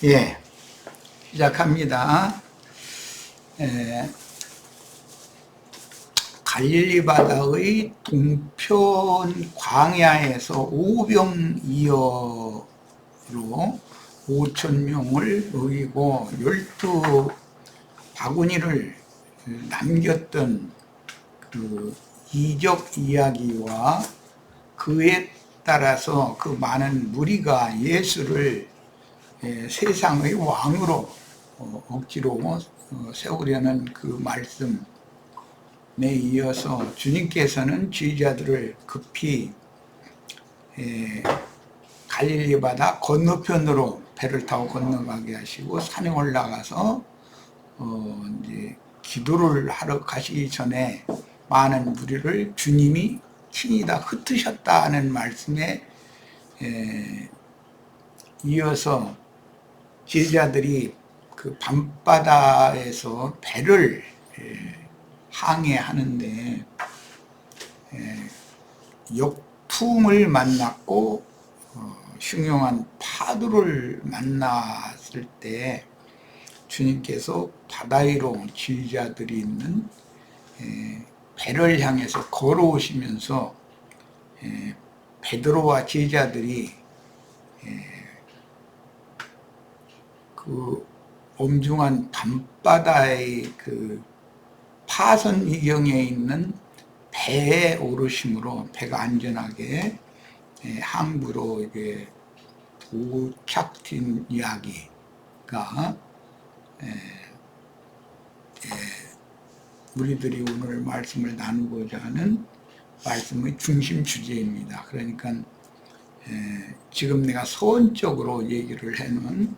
예, 시작합니다. 갈릴리 바다의 동편 광야에서 오병이어로 5,000명을 먹이고 12바구니를 남겼던 그 이적 이야기와 그에 따라서 그 많은 무리가 예수를 세상의 왕으로 억지로 세우려는 그 말씀에 이어서 주님께서는 제자들을 급히 갈릴리 바다 건너편으로 배를 타고 건너가게 하시고 산에 올라가서 이제 기도를 하러 가시기 전에 많은 무리를 주님이 친히 다 흩으셨다는 말씀에 이어서 제자들이 그 밤바다에서 배를 항해하는데 역풍을 만났고 흉흉한 파도를 만났을 때 주님께서 바다 위로 제자들이 있는 배를 향해서 걸어오시면서 베드로와 제자들이 그 엄중한 밤바다의 그 파선 위경에 있는 배에 오르심으로 배가 안전하게 항구로 이게 도착된 이야기가 우리들이 오늘 말씀을 나누고자 하는 말씀의 중심 주제입니다. 그러니까 지금 내가 서론적으로 얘기를 해놓은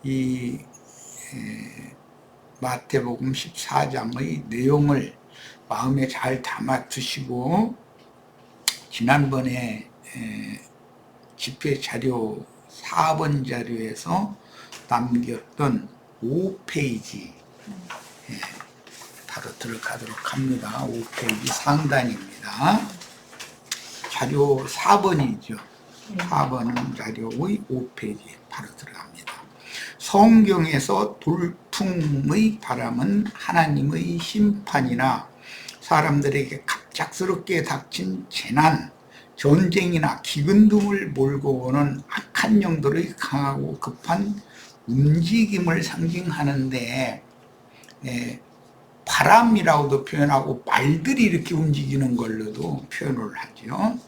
이 마태복음 14장의 내용을 마음에 잘 담아 두시고 지난번에 집회 자료 4번 자료에서 남겼던 5페이지 바로 들어가도록 합니다. 5페이지 상단입니다. 자료 4번이죠. 4번은 자료의 5페이지 바로 들어갑니다. 성경에서 돌풍의 바람은 하나님의 심판이나 사람들에게 갑작스럽게 닥친 재난, 전쟁이나 기근 등을 몰고 오는 악한 영들의 강하고 급한 움직임을 상징하는데 바람이라고도 표현하고 말들이 이렇게 움직이는 걸로도 표현을 하죠.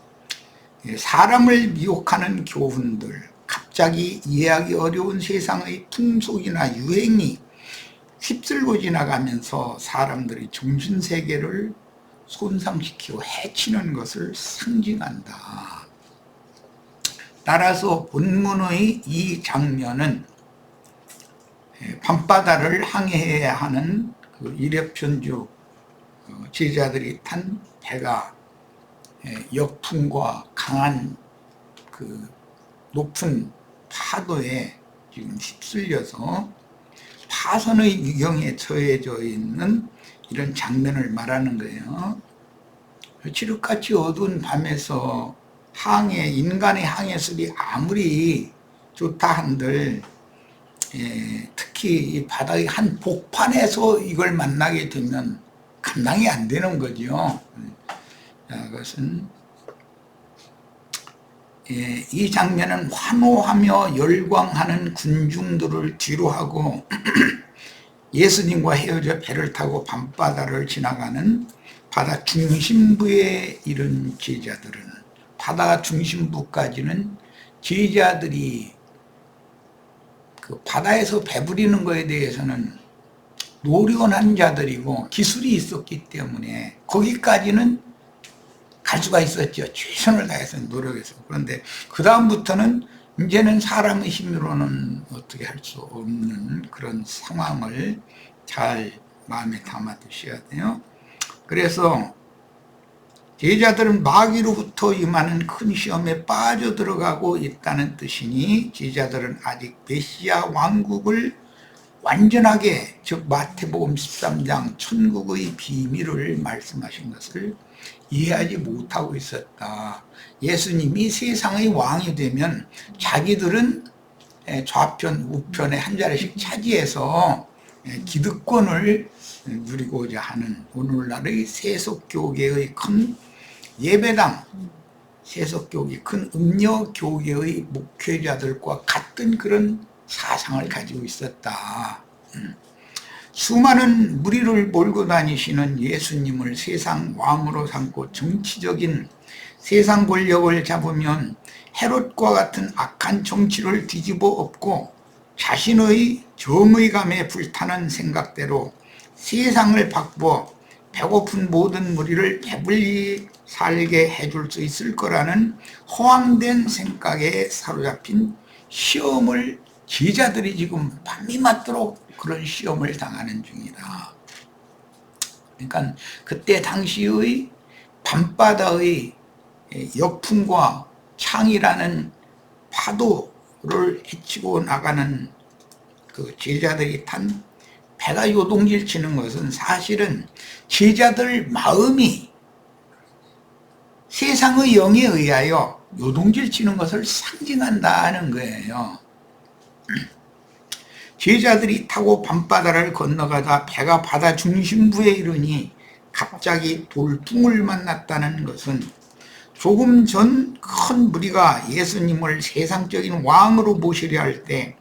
사람을 미혹하는 교훈들, 갑자기 이해하기 어려운 세상의 풍속이나 유행이 휩쓸고 지나가면서 사람들의 정신세계를 손상시키고 해치는 것을 상징한다. 따라서 본문의 이 장면은 밤바다를 항해해야 하는 그 이력편주 제자들이 탄 배가 역풍과 강한 그 높은 파도에 지금 휩쓸려서 파선의 위경에 처해져 있는 이런 장면을 말하는 거예요. 칠흑같이 어두운 밤에서 인간의 항해술이 아무리 좋다 한들 특히 이 바다의 한 복판에서 이걸 만나게 되면 감당이 안 되는 거죠. 그것은 이 장면은 환호하며 열광하는 군중들을 뒤로하고 예수님과 헤어져 배를 타고 밤바다를 지나가는 바다 중심부에 이른 제자들은, 바다 중심부까지는 제자들이 그 바다에서 배부리는 것에 대해서는 노련한 자들이고 기술이 있었기 때문에 거기까지는 갈 수가 있었죠. 최선을 다해서 노력해서. 그런데 그 다음부터는 이제는 사람의 힘으로는 어떻게 할 수 없는 그런 상황을 잘 마음에 담아 두셔야 돼요. 그래서 제자들은 마귀로부터 임하는 큰 시험에 빠져들어가고 있다는 뜻이니 제자들은 아직 메시아 왕국을 완전하게, 즉 마태복음 13장 천국의 비밀을 말씀하신 것을 이해하지 못하고 있었다. 예수님이 세상의 왕이 되면 자기들은 좌편, 우편에 한 자리씩 차지해서 기득권을 누리고자 하는 오늘날의 세속교계의 큰 예배당, 세속교계, 큰 음녀교계의 목회자들과 같은 그런 사상을 가지고 있었다. 수많은 무리를 몰고 다니시는 예수님을 세상 왕으로 삼고 정치적인 세상 권력을 잡으면 헤롯과 같은 악한 정치를 뒤집어 엎고 자신의 정의감에 불타는 생각대로 세상을 바꾸어 배고픈 모든 무리를 배불리 살게 해줄 수 있을 거라는 허황된 생각에 사로잡힌 시험을 제자들이 지금 밤이 맞도록 그런 시험을 당하는 중이다. 그러니까 그때 당시의 밤바다의 역풍과 창이라는 파도를 헤치고 나가는 그 제자들이 탄 배가 요동질 치는 것은 사실은 제자들 마음이 세상의 영에 의하여 요동질 치는 것을 상징한다는 거예요. 제자들이 타고 밤바다를 건너가다 배가 바다 중심부에 이르니 갑자기 돌풍을 만났다는 것은 조금 전 큰 무리가 예수님을 세상적인 왕으로 모시려 할 때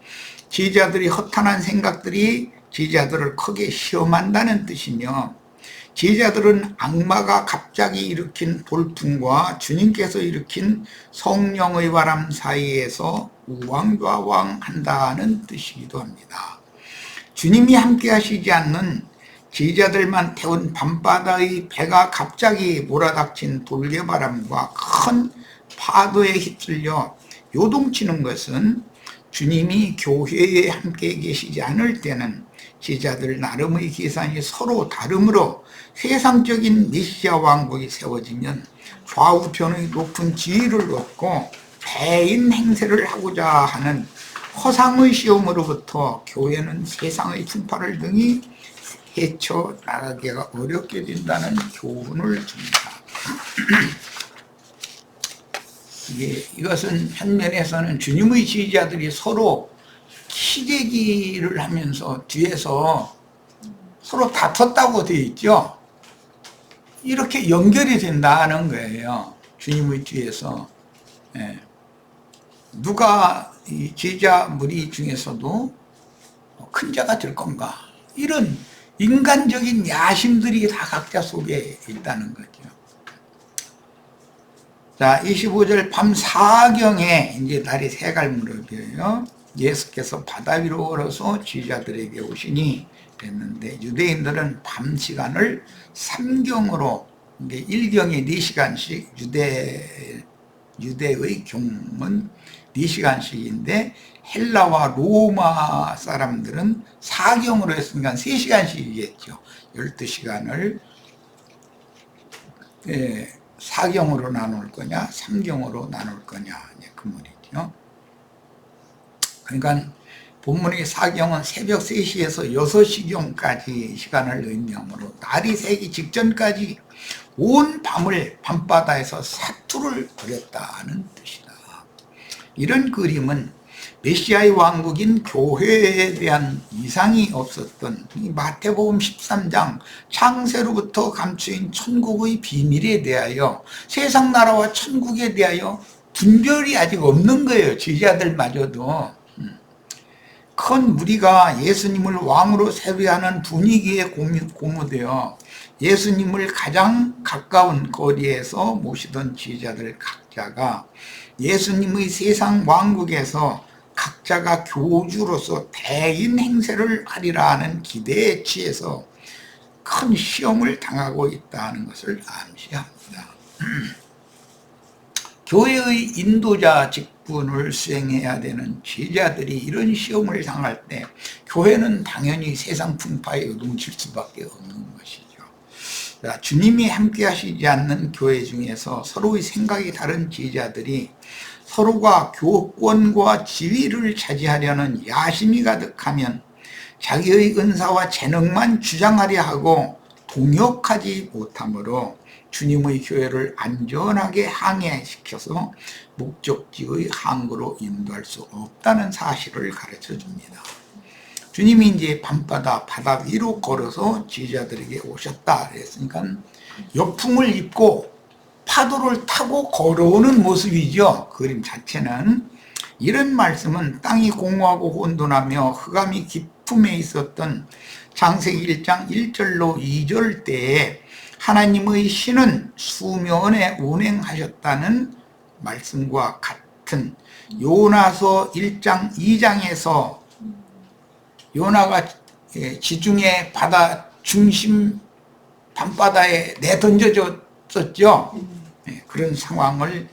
제자들이 허탄한 생각들이 제자들을 크게 시험한다는 뜻이며, 제자들은 악마가 갑자기 일으킨 돌풍과 주님께서 일으킨 성령의 바람 사이에서 우왕좌왕한다는 뜻이기도 합니다. 주님이 함께 하시지 않는 제자들만 태운 밤바다의 배가 갑자기 몰아닥친 돌개바람과 큰 파도에 휩쓸려 요동치는 것은 주님이 교회에 함께 계시지 않을 때는 제자들 나름의 계산이 서로 다르므로 세상적인 메시아 왕국이 세워지면 좌우편의 높은 지위를 얻고 배인 행세를 하고자 하는 허상의 시험으로부터 교회는 세상의 풍파를 등이 헤쳐나가기가 어렵게 된다는 교훈을 줍니다. 이것은 한면에서는 주님의 지휘자들이 서로 키재기를 하면서 뒤에서 서로 다퉜다고 되어 있죠. 이렇게 연결이 된다는 거예요. 주님의 뒤에서. 누가 이 제자 무리 중에서도 큰 자가 될 건가, 이런 인간적인 야심들이 다 각자 속에 있다는 거죠. 자, 25절 밤 4경에 이제 날이 새갈 무렵이에요. 예수께서 바다 위로 걸어서 제자들에게 오시니 그랬는데, 유대인들은 밤 시간을 3경으로, 이게 1경에 4시간씩, 유대의 경은 4시간씩인데 헬라와 로마 사람들은 4경으로 했으니까 3시간씩이겠죠. 12시간을 4경으로 나눌 거냐 3경으로 나눌 거냐, 그 말이죠. 그러니까 본문의 4경은 새벽 3시에서 6시경까지 시간을 의미하므로 날이 새기 직전까지 온 밤을 밤바다에서 사투를 벌였다는 뜻이다. 이런 그림은 메시아의 왕국인 교회에 대한 이상이 없었던 마태복음 13장 창세로부터 감추인 천국의 비밀에 대하여, 세상 나라와 천국에 대하여 분별이 아직 없는 거예요. 제자들마저도. 큰 무리가 예수님을 왕으로 세례하는 분위기에 고무되어 예수님을 가장 가까운 거리에서 모시던 제자들 각자가 예수님의 세상 왕국에서 각자가 교주로서 대인 행세를 하리라 하는 기대에 취해서 큰 시험을 당하고 있다는 것을 암시합니다. 교회의 인도자 직분을 수행해야 되는 제자들이 이런 시험을 당할 때 교회는 당연히 세상 풍파에 요동칠 수밖에 없는 것이죠. 주님이 함께 하시지 않는 교회 중에서 서로의 생각이 다른 제자들이 서로가 교권과 지위를 차지하려는 야심이 가득하면 자기의 은사와 재능만 주장하려 하고 동역하지 못하므로 주님의 교회를 안전하게 항해시켜서 목적지의 항구로 인도할 수 없다는 사실을 가르쳐 줍니다. 주님이 이제 밤바다 바다 위로 걸어서 제자들에게 오셨다 그랬으니까 역풍을 입고 파도를 타고 걸어오는 모습이죠. 그림 자체는. 이런 말씀은 땅이 공허하고 혼돈하며 흑암이 깊음에 있었던 창세기 1장 1절로 2절 때에 하나님의 신은 수면에 운행하셨다는 말씀과 같은 요나서 1장 2장에서 요나가 지중해 바다 중심 밤바다에 내던져졌었죠. 그런 상황을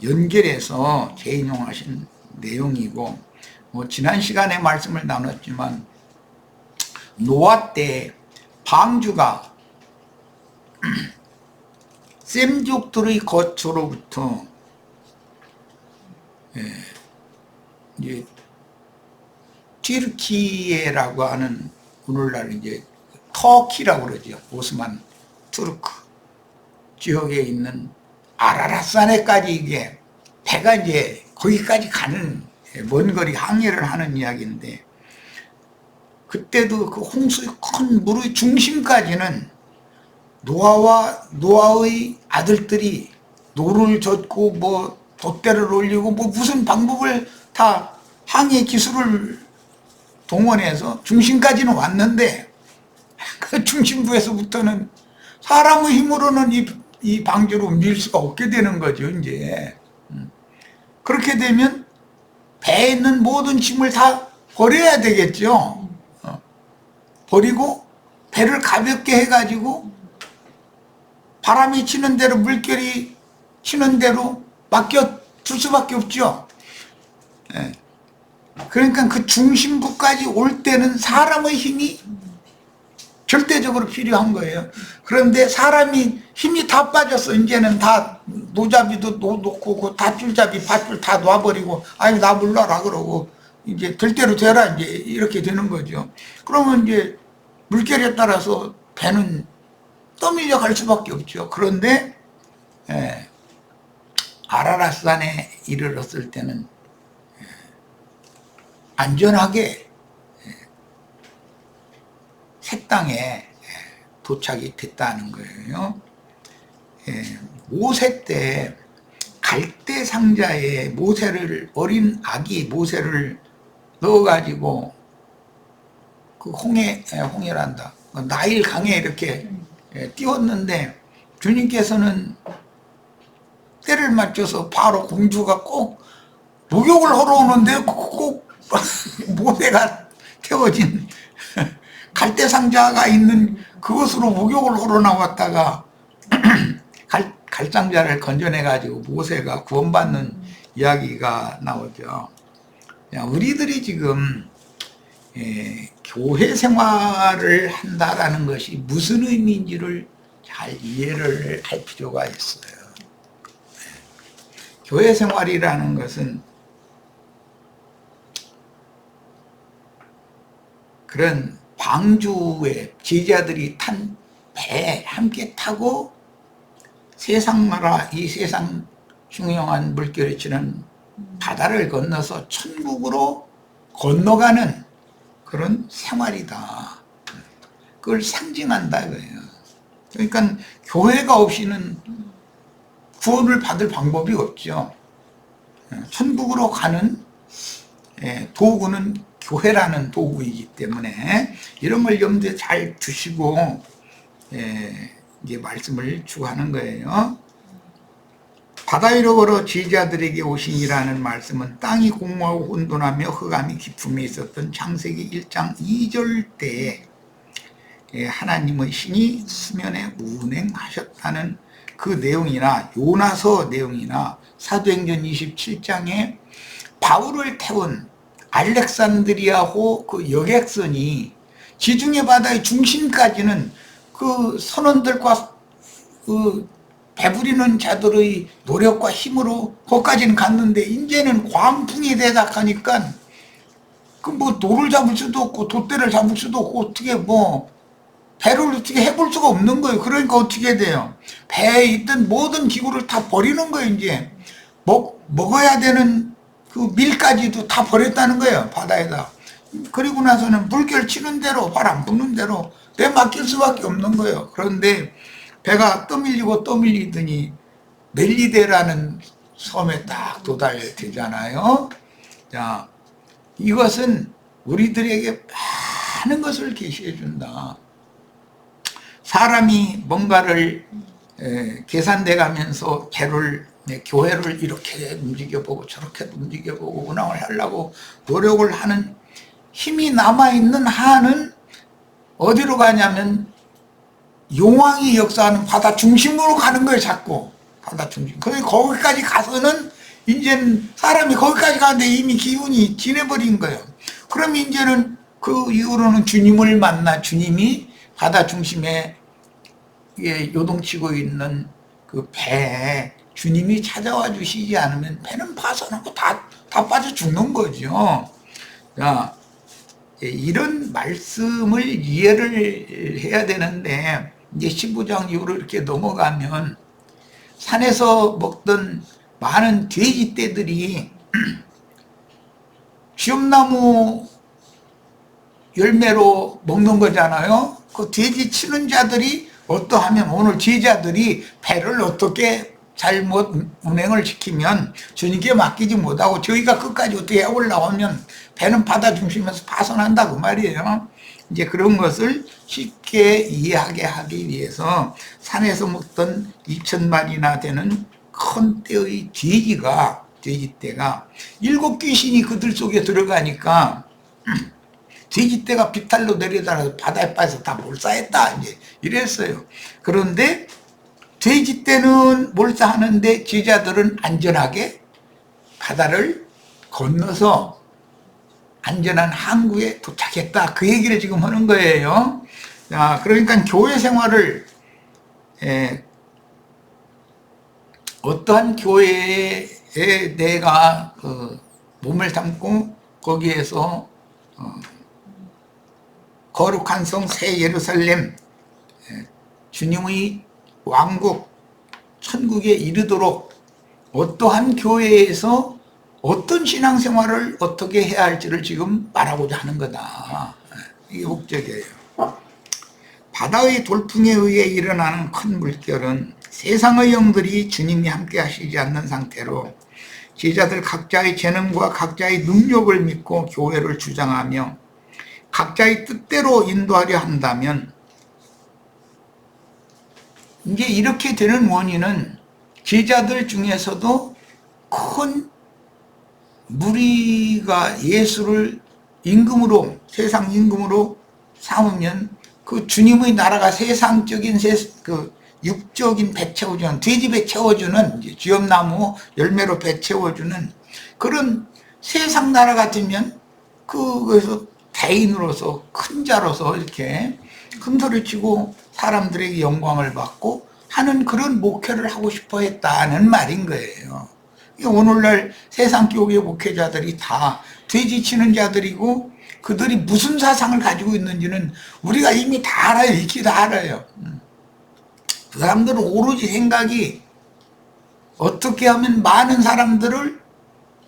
연결해서 재인용하신 내용이고, 지난 시간에 말씀을 나눴지만 노아 때 방주가 셈족들의 거처로부터 이제 튀르키예라고 하는, 오늘날 이제 터키라고 그러죠. 오스만 투르크 지역에 있는 아라랏산에까지 이게 배가 이제 거기까지 가는 먼 거리 항해를 하는 이야기인데, 그때도 그 홍수의 큰 물의 중심까지는 노아의 아들들이 노를 젓고 뭐 돛대를 올리고 뭐 무슨 방법을 다 항해 기술을 동원해서 중심까지는 왔는데, 그 중심부에서부터는 사람의 힘으로는 이 방주로 밀 수가 없게 되는 거죠, 이제. 그렇게 되면 배에 있는 모든 짐을 다 버려야 되겠죠. 버리고 배를 가볍게 해가지고 바람이 치는 대로, 물결이 치는 대로 맡겨둘 수밖에 없죠. 그러니까 그 중심부까지 올 때는 사람의 힘이 절대적으로 필요한 거예요. 그런데 사람이 힘이 다 빠졌어. 이제는 다 노잡이도 놓고 닷줄잡이 밧줄 다 놔버리고, 아니 나 몰라라 그러고 이제 될 대로 되라, 이제 이렇게 되는 거죠. 그러면 이제 물결에 따라서 배는 떠밀려 갈 수밖에 없죠. 그런데 아라랏산에 이르렀을 때는 안전하게 새 땅에 도착이 됐다는 거예요. 모세 때 갈대 상자에 어린 아기 모세를 넣어가지고 그 홍해란다, 나일 강에 이렇게 띄웠는데, 주님께서는 때를 맞춰서 바로 공주가 꼭 목욕을 하러 오는데 꼭 모세가 태워진 갈대 상자가 있는 그것으로 목욕을 하러 나왔다가 갈상자를 건져내가지고 모세가 구원받는 이야기가 나오죠. 우리들이 지금 교회 생활을 한다라는 것이 무슨 의미인지를 잘 이해를 할 필요가 있어요. 교회 생활이라는 것은 그런 방주에 제자들이 탄 배에 함께 타고 세상 나라, 이 세상 흉흉한 물결이 치는 바다를 건너서 천국으로 건너가는 그런 생활이다. 그걸 상징한다 이거예요. 그러니까 교회가 없이는 구원을 받을 방법이 없죠. 천국으로 가는 도구는 교회라는 도구이기 때문에 이런 걸 염두에 잘 두시고 이제 말씀을 추구하는 거예요. 바다 위로 걸어 제자들에게 오시니라는 말씀은 땅이 공허하고 혼돈하며 흑암이 깊음에 있었던 창세기 1장 2절 때에 하나님의 신이 수면에 운행하셨다는 그 내용이나 요나서 내용이나 사도행전 27장에 바울을 태운 알렉산드리아호 그 여객선이 지중해 바다의 중심까지는 그 선원들과 그 배부리는 자들의 노력과 힘으로 거기까지는 갔는데, 이제는 광풍이 대작하니까 그 뭐 노를 잡을 수도 없고 돛대를 잡을 수도 없고 어떻게 뭐 배를 어떻게 해볼 수가 없는 거예요. 그러니까 어떻게 돼요? 배에 있던 모든 기구를 다 버리는 거예요. 이제 먹어야 되는 그 밀까지도 다 버렸다는 거예요. 바다에다. 그리고 나서는 물결 치는 대로 바람 부는 대로 내맡길 수밖에 없는 거예요. 그런데 배가 떠밀리고 떠밀리더니 멜리데라는 섬에 딱 도달되잖아요. 자, 이것은 우리들에게 많은 것을 계시해 준다. 사람이 뭔가를 계산돼 가면서 교회를 이렇게 움직여보고 저렇게 움직여보고 운항을 하려고 노력을 하는 힘이 남아있는 한은 어디로 가냐면 용왕이 역사하는 바다 중심으로 가는 거예요. 자꾸 바다 중심. 거기까지 가서는 이제는 사람이 거기까지 가는데 이미 기운이 지내버린 거예요. 그럼 이제는 그 이후로는 주님을 만나 주님이 바다 중심에 요동치고 있는 그 배에 주님이 찾아와 주시지 않으면 배는 파손하고 다 빠져 죽는 거죠. 자, 이런 말씀을 이해를 해야 되는데 이제 15장 이후로 이렇게 넘어가면 산에서 먹던 많은 돼지떼들이 쥐엄나무 열매로 먹는 거잖아요. 그 돼지 치는 자들이 어떠하면 오늘 제자들이 배를 어떻게 잘못 운행을 시키면 주님께 맡기지 못하고 저희가 끝까지 어떻게 올라오면 배는 바다 중심에서 파손한다 그 말이에요. 이제 그런 것을 쉽게 이해하게 하기 위해서 산에서 먹던 2,000마리나 되는 큰 떼의 돼지떼가 7 귀신이 그들 속에 들어가니까 돼지떼가 비탈로 내려달아서 바다에 빠져서 다 몰사했다 이제 이랬어요. 그런데 돼지떼는 몰사하는데 제자들은 안전하게 바다를 건너서 안전한 항구에 도착했다. 그 얘기를 지금 하는 거예요. 자, 그러니까 교회 생활을 어떠한 교회에 내가 몸을 담고 거기에서 거룩한 성 새 예루살렘 주님의 왕국 천국에 이르도록 어떠한 교회에서 어떤 신앙생활을 어떻게 해야 할지를 지금 말하고자 하는 거다. 이게 목적이에요. 바다의 돌풍에 의해 일어나는 큰 물결은 세상의 영들이 주님이 함께 하시지 않는 상태로 제자들 각자의 재능과 각자의 능력을 믿고 교회를 주장하며 각자의 뜻대로 인도하려 한다면 이제 이렇게 되는 원인은 제자들 중에서도 큰 무리가 예수를 임금으로 세상 임금으로 삼으면 그 주님의 나라가 세상적인 그 육적인 배 채워주는 돼지 배 채워주는 쥐엄나무 열매로 배 채워주는 그런 세상 나라 같으면 그것에서 대인으로서 큰 자로서 이렇게 큰 소리 치고 사람들에게 영광을 받고 하는 그런 목회를 하고 싶어 했다는 말인 거예요. 오늘날 세상 교회 목회자들이 다 돼지 치는 자들이고 그들이 무슨 사상을 가지고 있는지는 우리가 이미 다 알아요. 익히 다 알아요. 그 사람들은 오로지 생각이 어떻게 하면 많은 사람들을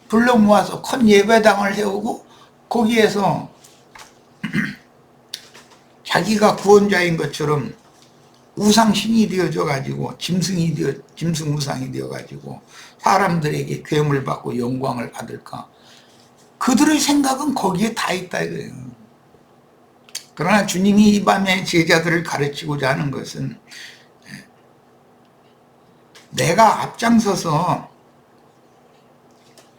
불러 모아서 큰 예배당을 세우고 거기에서 자기가 구원자인 것처럼 우상신이 되어져 가지고 짐승 우상이 되어 가지고 사람들에게 괴물 받고 영광을 받을까. 그들의 생각은 거기에 다 있다 이거예요. 그러나 주님이 이 밤에 제자들을 가르치고자 하는 것은 내가 앞장서서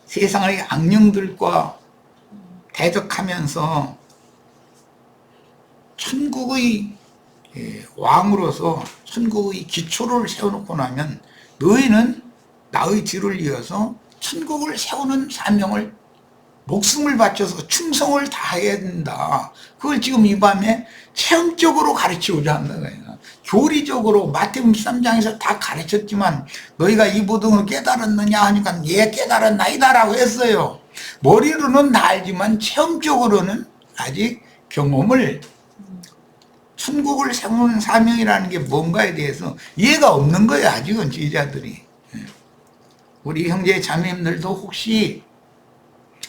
세상의 악령들과 대적하면서 천국의 왕으로서 천국의 기초를 세워놓고 나면 너희는 나의 뒤를 이어서 천국을 세우는 사명을 목숨을 바쳐서 충성을 다해야 된다. 그걸 지금 이 밤에 체험적으로 가르치고자 한다는 거예요. 교리적으로 마태복음 13장에서 다 가르쳤지만 너희가 이 모든 깨달았느냐 하니까 예 깨달았나이다라고 했어요. 머리로는 다 알지만 체험적으로는 아직 경험을 천국을 세우는 사명이라는 게 뭔가에 대해서 이해가 없는 거예요. 아직은 지지자들이. 우리 형제 자매님들도 혹시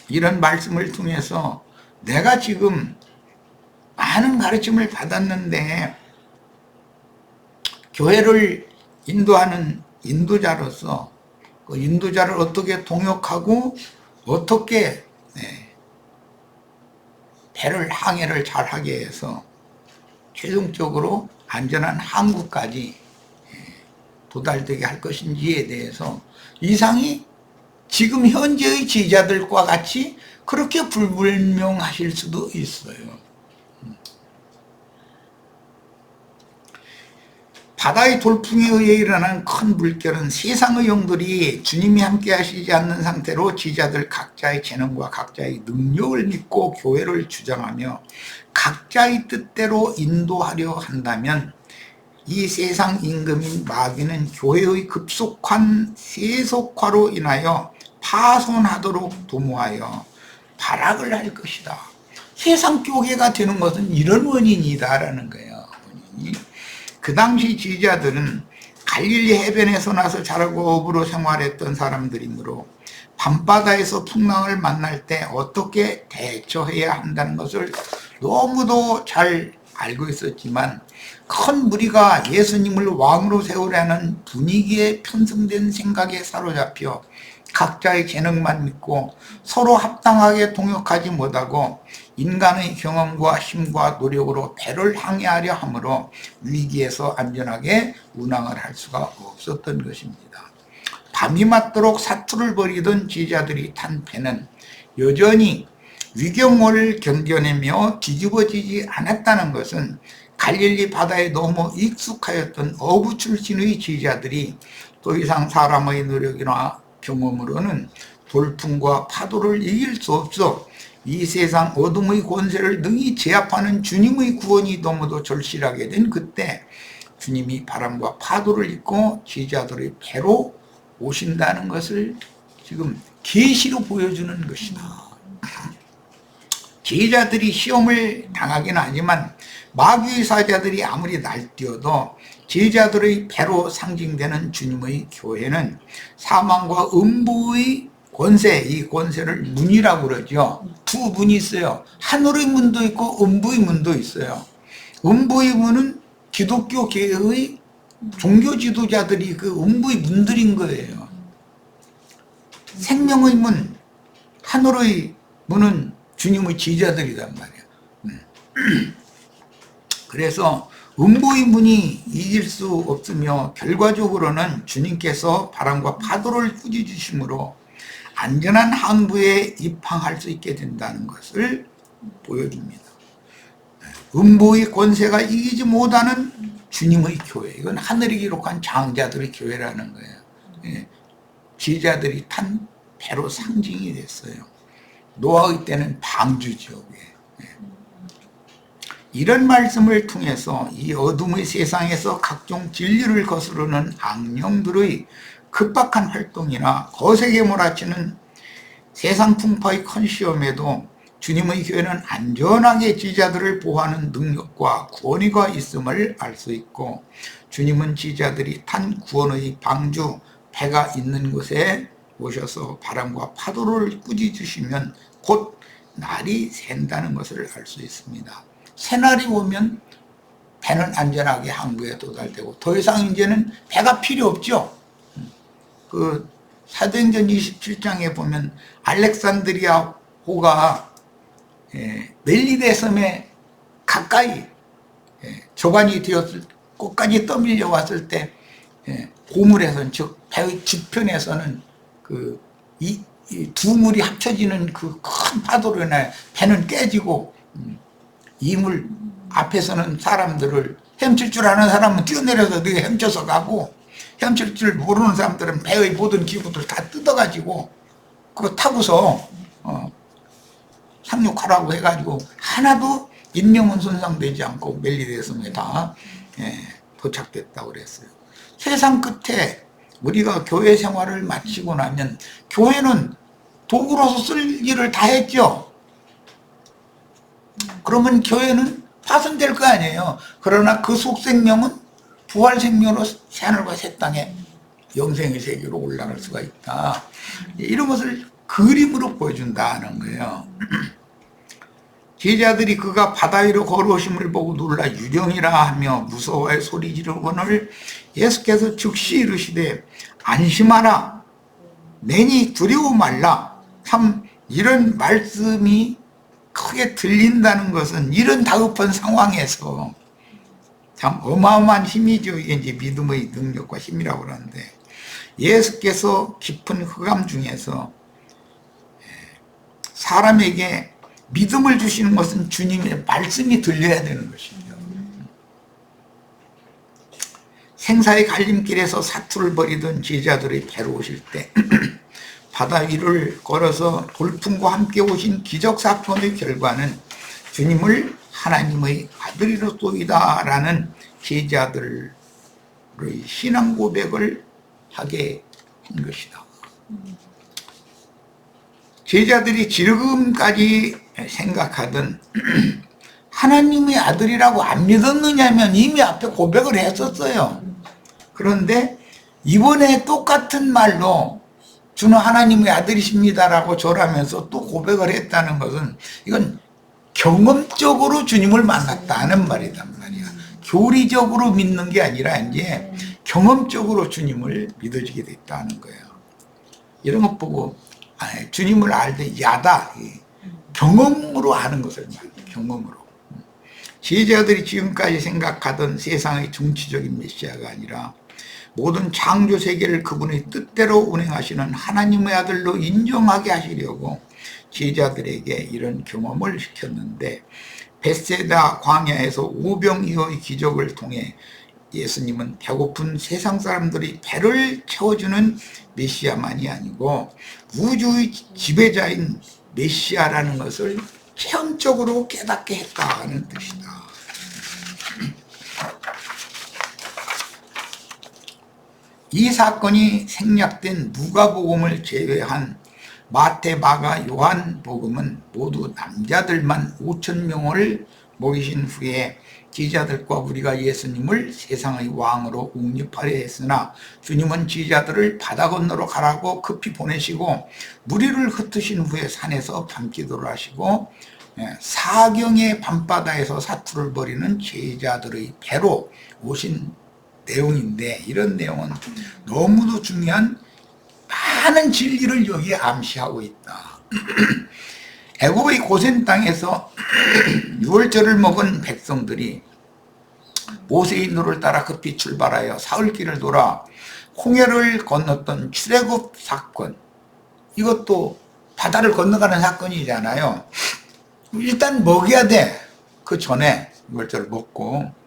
이런 말씀을 통해서 내가 지금 많은 가르침을 받았는데 교회를 인도하는 인도자로서 그 인도자를 어떻게 동역하고 어떻게 배를 항해를 잘하게 해서 최종적으로 안전한 항구까지 도달되게 할 것인지에 대해서 이상이 지금 현재의 지지자들과 같이 그렇게 불분명하실 수도 있어요. 바다의 돌풍에 의해 일어난 큰 물결은 세상의 영들이 주님이 함께 하시지 않는 상태로 지지자들 각자의 재능과 각자의 능력을 믿고 교회를 주장하며 각자의 뜻대로 인도하려 한다면 이 세상 임금인 마귀는 교회의 급속한 세속화로 인하여 파손하도록 도모하여 발악을 할 것이다. 세상 교회가 되는 것은 이런 원인이다라는 거예요. 그 당시 지지자들은 갈릴리 해변에서 나서 자라고 어부로 생활했던 사람들이므로 밤바다에서 풍랑을 만날 때 어떻게 대처해야 한다는 것을 너무도 잘 알고 있었지만 큰 무리가 예수님을 왕으로 세우려는 분위기에 편성된 생각에 사로잡혀 각자의 재능만 믿고 서로 합당하게 동역하지 못하고 인간의 경험과 힘과 노력으로 배를 항해하려 하므로 위기에서 안전하게 운항을 할 수가 없었던 것입니다. 밤이 맞도록 사투를 벌이던 지지자들이 탄 배는 여전히 위경을 견뎌내며 뒤집어지지 않았다는 것은 갈릴리 바다에 너무 익숙하였던 어부 출신의 지지자들이 더 이상 사람의 노력이나 경험으로는 돌풍과 파도를 이길 수 없어 이 세상 어둠의 권세를 능히 제압하는 주님의 구원이 너무도 절실하게 된 그때 주님이 바람과 파도를 잇고 지지자들의 배로 오신다는 것을 지금 계시로 보여주는 것이다. 지지자들이 시험을 당하긴 하지만 마귀의 사자들이 아무리 날뛰어도 제자들의 배로 상징되는 주님의 교회는 사망과 음부의 권세, 이 권세를 문이라고 그러죠. 두 문이 있어요. 하늘의 문도 있고 음부의 문도 있어요. 음부의 문은 기독교계의 종교 지도자들이 그 음부의 문들인 거예요. 생명의 문, 하늘의 문은 주님의 지자들이란 말이에요. 그래서 음부의 문이 이길 수 없으며 결과적으로는 주님께서 바람과 파도를 꾸짖으심으로 안전한 항구에 입항할 수 있게 된다는 것을 보여줍니다. 음부의 권세가 이기지 못하는 주님의 교회, 이건 하늘이 기록한 장자들의 교회라는 거예요. 지자들이 탄 배로 상징이 됐어요. 노아의 때는 방주죠. 이런 말씀을 통해서 이 어둠의 세상에서 각종 진리를 거스르는 악령들의 급박한 활동이나 거세게 몰아치는 세상 풍파의 큰 시험에도 주님의 교회는 안전하게 지자들을 보호하는 능력과 권위가 있음을 알 수 있고, 주님은 지자들이 탄 구원의 방주 배가 있는 곳에 오셔서 바람과 파도를 꾸짖으시면 곧 날이 샌다는 것을 알 수 있습니다. 새날이 오면 배는 안전하게 항구에 도달되고 더 이상 이제는 배가 필요 없죠. 그 사도행전 27장에 보면 알렉산드리아 호가 멜리데 섬에 가까이 조간이 되었을 곳까지 떠밀려 왔을 때 고물에서는, 즉 배의 뒤편에서는 이 두 물이 합쳐지는 그 큰 파도로 인하여 배는 깨지고, 이물 앞에서는 사람들을, 헤엄칠 줄 아는 사람은 뛰어내려서 네가 헤엄쳐서 가고, 헤엄칠 줄 모르는 사람들은 배의 모든 기구들 다 뜯어가지고 그거 타고서 상륙하라고 해가지고 하나도 인명은 손상되지 않고 멜리데 섬에 다 도착됐다고 그랬어요. 세상 끝에 우리가 교회 생활을 마치고 나면 교회는 도구로서 쓸 일을 다 했죠. 그러면 교회는 파손될 거 아니에요. 그러나 그 속생명은 부활 생명으로 새하늘과 새 땅에 영생의 세계로 올라갈 수가 있다. 이런 것을 그림으로 보여준다는 거예요. 제자들이 그가 바다 위로 걸어오심을 보고 놀라 유령이라 하며 무서워해 소리 지르거늘 예수께서 즉시 이르시되 안심하라 내니 두려워 말라. 참 이런 말씀이 크게 들린다는 것은 이런 다급한 상황에서 참 어마어마한 힘이죠. 이게 이제 믿음의 능력과 힘이라고 그러는데 예수께서 깊은 흑암 중에서 사람에게 믿음을 주시는 것은 주님의 말씀이 들려야 되는 것이죠. 생사의 갈림길에서 사투를 벌이던 제자들이 배로 오실 때 바다 위를 걸어서 돌풍과 함께 오신 기적사건의 결과는 주님을 하나님의 아들이로소이다 라는 제자들의 신앙 고백을 하게 한 것이다. 제자들이 지금까지 생각하던 하나님의 아들이라고 안 믿었느냐면 이미 앞에 고백을 했었어요. 그런데 이번에 똑같은 말로 주는 하나님의 아들이십니다라고 절하면서 또 고백을 했다는 것은 이건 경험적으로 주님을 만났다는 말이란 말이야. 교리적으로 믿는 게 아니라 이제 경험적으로 주님을 믿어지게 됐다는 거예요. 이런 것 보고 주님을 알 때 야다. 경험으로 아는 것을 말해요. 경험으로. 제자들이 지금까지 생각하던 세상의 정치적인 메시아가 아니라 모든 창조 세계를 그분의 뜻대로 운행하시는 하나님의 아들로 인정하게 하시려고 제자들에게 이런 경험을 시켰는데 벳세다 광야에서 오병이어의 기적을 통해 예수님은 배고픈 세상 사람들이 배를 채워주는 메시아만이 아니고 우주의 지배자인 메시아라는 것을 체험적으로 깨닫게 했다는 뜻이다. 이 사건이 생략된 누가복음을 제외한 마태, 마가, 요한복음은 모두 남자들만 5,000명을 모이신 후에 제자들과 우리가 예수님을 세상의 왕으로 옹립하려 했으나 주님은 제자들을 바다 건너로 가라고 급히 보내시고 무리를 흩으신 후에 산에서 밤기도를 하시고 사경의 밤바다에서 사투를 벌이는 제자들의 배로 오신 내용인데 이런 내용은 너무도 중요한 많은 진리를 여기에 암시하고 있다. 애굽의 고센 땅에서 유월절을 먹은 백성들이 모세의 인도를 따라 급히 출발하여 사흘길을 돌아 홍해를 건넜던 출애굽 사건, 이것도 바다를 건너가는 사건이잖아요. 일단 먹여야 돼. 그 전에 유월절을 먹고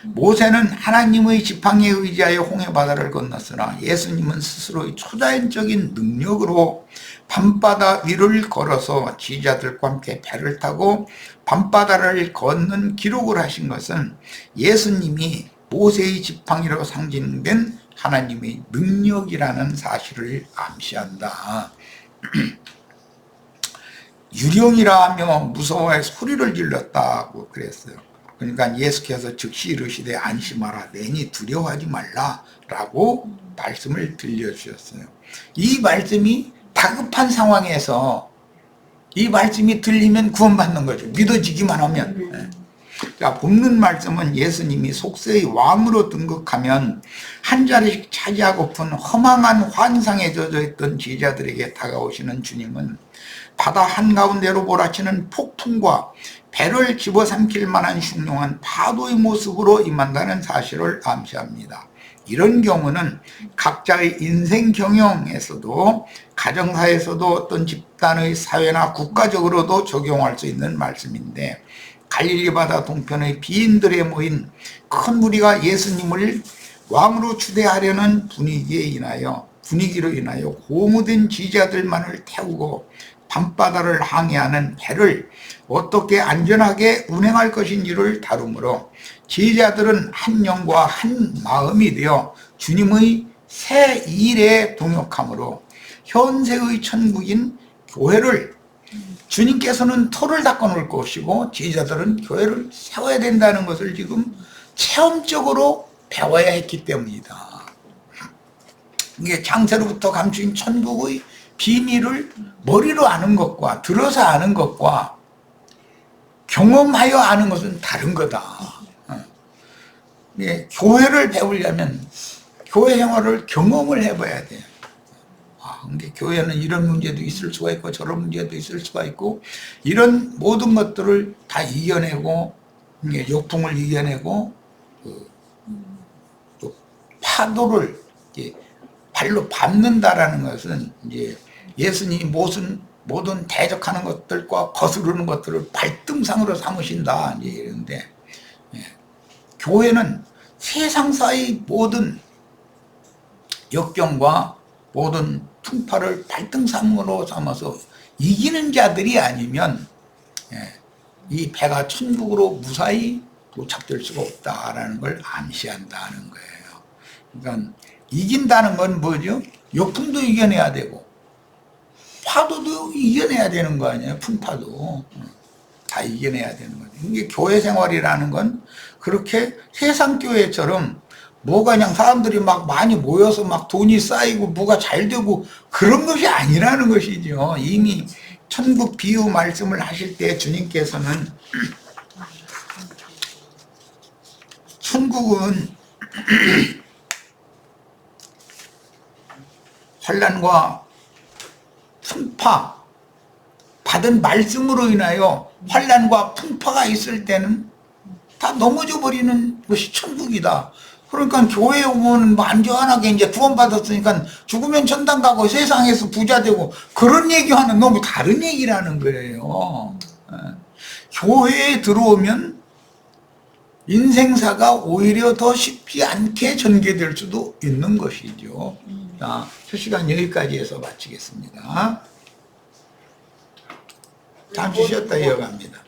모세는 하나님의 지팡이에 의지하여 홍해바다를 건넜으나 예수님은 스스로의 초자연적인 능력으로 밤바다 위를 걸어서 제자들과 함께 배를 타고 밤바다를 걷는 기록을 하신 것은 예수님이 모세의 지팡이로 상징된 하나님의 능력이라는 사실을 암시한다. 유령이라 하며 무서워해 소리를 질렀다고 그랬어요. 그러니까 예수께서 즉시 이르시되 안심하라 내니 두려워하지 말라라고 말씀을 들려주셨어요. 이 말씀이 다급한 상황에서 이 말씀이 들리면 구원받는 거죠. 믿어지기만 하면. 자, 본문 말씀은 예수님이 속세의 왕으로 등극하면 한 자리씩 차지하고픈 허망한 환상에 젖어 있던 제자들에게 다가오시는 주님은 바다 한가운데로 몰아치는 폭풍과 배를 집어삼킬 만한 흉흉한 파도의 모습으로 임한다는 사실을 암시합니다. 이런 경우는 각자의 인생 경영에서도 가정사에서도 어떤 집단의 사회나 국가적으로도 적용할 수 있는 말씀인데 갈릴리 바다 동편의 비인들에 모인 큰 무리가 예수님을 왕으로 추대하려는 분위기로 인하여 고무된 제자들만을 태우고 밤바다를 항해하는 배를 어떻게 안전하게 운행할 것인지를 다루므로 제자들은 한 영과 한 마음이 되어 주님의 새 일에 동역하므로 현세의 천국인 교회를 주님께서는 토를 닦아 놓을 것이고 제자들은 교회를 세워야 된다는 것을 지금 체험적으로 배워야 했기 때문이다. 이게 장세로부터 감추인 천국의 비밀을 머리로 아는 것과 들어서 아는 것과 경험하여 아는 것은 다른 거다. 교회를 배우려면 교회 생활을 경험을 해봐야 돼요. 근데 교회는 이런 문제도 있을 수가 있고 저런 문제도 있을 수가 있고 이런 모든 것들을 다 이겨내고 역풍을 이겨내고 또 파도를 발로 밟는다라는 것은 이제 예수님이 모든 대적하는 것들과 거스르는 것들을 발등상으로 삼으신다 이제 이런데 교회는 세상사의 모든 역경과 모든 풍파를 발등상으로 삼아서 이기는 자들이 아니면 이 배가 천국으로 무사히 도착될 수가 없다라는 걸 암시한다는 거예요. 그러니까 이긴다는 건 뭐죠? 역풍도 이겨내야 되고 파도도 이겨내야 되는 거 아니에요? 풍파도 다 이겨내야 되는 거죠. 이게 교회 생활이라는 건 그렇게 세상 교회처럼 뭐가 그냥 사람들이 막 많이 모여서 막 돈이 쌓이고 뭐가 잘 되고 그런 것이 아니라는 것이죠. 이미 천국 비유 말씀을 하실 때 주님께서는 천국은 환난과 풍파 받은 말씀으로 인하여 환난과 풍파가 있을 때는 다 넘어져 버리는 것이 천국이다. 그러니까 교회에 오면 뭐 안전하게 이제 구원받았으니까 죽으면 천당 가고 세상에서 부자 되고 그런 얘기와는 너무 다른 얘기라는 거예요. 교회에 들어오면 인생사가 오히려 더 쉽지 않게 전개될 수도 있는 것이죠. 자, 첫 시간 여기까지 해서 마치겠습니다. 잠시 쉬었다 이어갑니다.